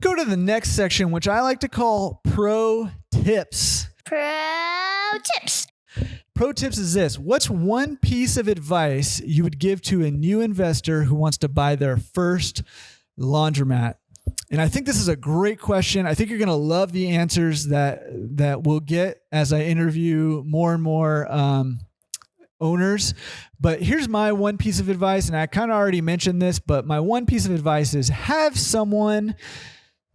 Go to the next section, which I like to call pro tips. Pro tips. Pro tips is this. What's one piece of advice you would give to a new investor who wants to buy their first laundromat? And I think this is a great question. I think you're going to love the answers that we'll get as I interview more and more owners. But here's my one piece of advice, and I kind of already mentioned this, but my one piece of advice is have someone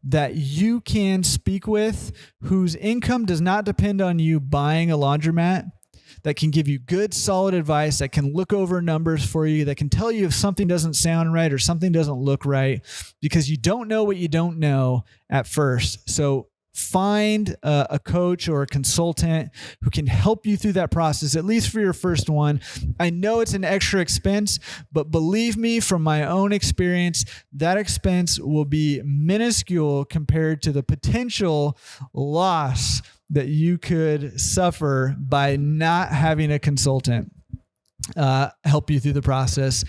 that you can speak with whose income does not depend on you buying a laundromat, that can give you good, solid advice, that can look over numbers for you, that can tell you if something doesn't sound right or something doesn't look right, because you don't know what you don't know at first. So find a coach or a consultant who can help you through that process, at least for your first one. I know it's an extra expense, but believe me, from my own experience, that expense will be minuscule compared to the potential loss that you could suffer by not having a consultant help you through the process.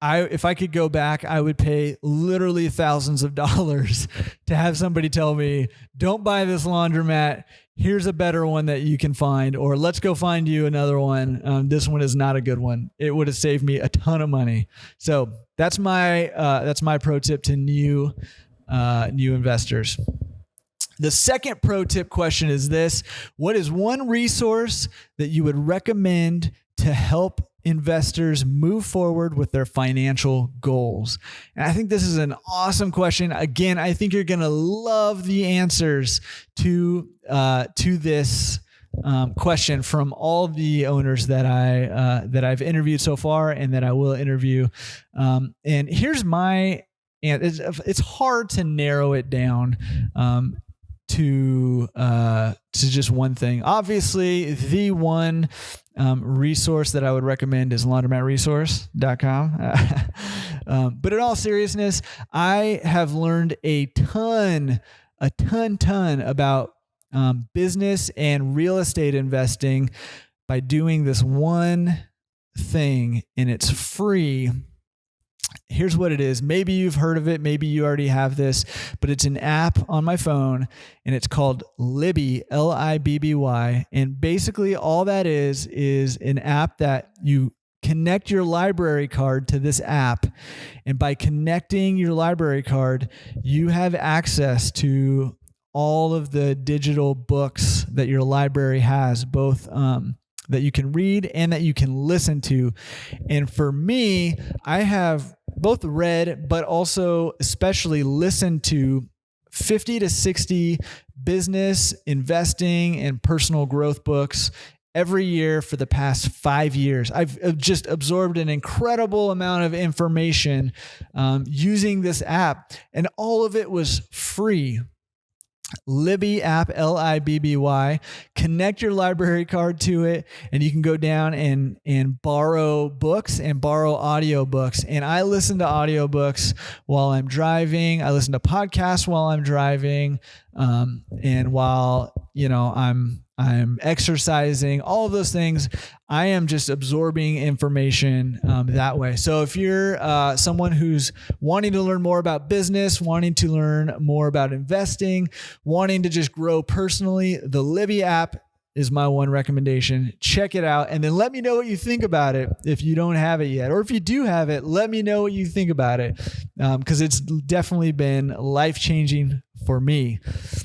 If I could go back, I would pay literally thousands of dollars to have somebody tell me, don't buy this laundromat. Here's a better one that you can find, or let's go find you another one. This one is not a good one. It would have saved me a ton of money. So that's my pro tip to new investors. The second pro tip question is this: what is one resource that you would recommend to help investors move forward with their financial goals? And I think this is an awesome question. Again, I think you're going to love the answers to this question from all the owners that I've interviewed so far and that I will interview. And here's my, and it's hard to narrow it down to just one thing. Obviously, the one resource that I would recommend is laundromatresource.com. But in all seriousness, I have learned a ton about business and real estate investing by doing this one thing, and it's free. Here's what it is. Maybe you've heard of it. Maybe you already have this, but it's an app on my phone, and it's called Libby, Libby. And basically all that is an app that you connect your library card to this app. And by connecting your library card, you have access to all of the digital books that your library has, both that you can read and that you can listen to. And for me, I have both read, but also especially listened to 50 to 60 business, investing, and personal growth books every year for the past 5 years. I've just absorbed an incredible amount of information using this app, and all of it was free. Libby app, Libby. Connect your library card to it, and you can go down and borrow books and borrow audiobooks. And I listen to audiobooks while I'm driving. I listen to podcasts while I'm driving, and while I'm exercising, all of those things. I am just absorbing information that way. So if you're someone who's wanting to learn more about business, wanting to learn more about investing, wanting to just grow personally, the Libby app is my one recommendation. Check it out, and then let me know what you think about it if you don't have it yet. Or if you do have it, let me know what you think about it, because it's definitely been life-changing for me.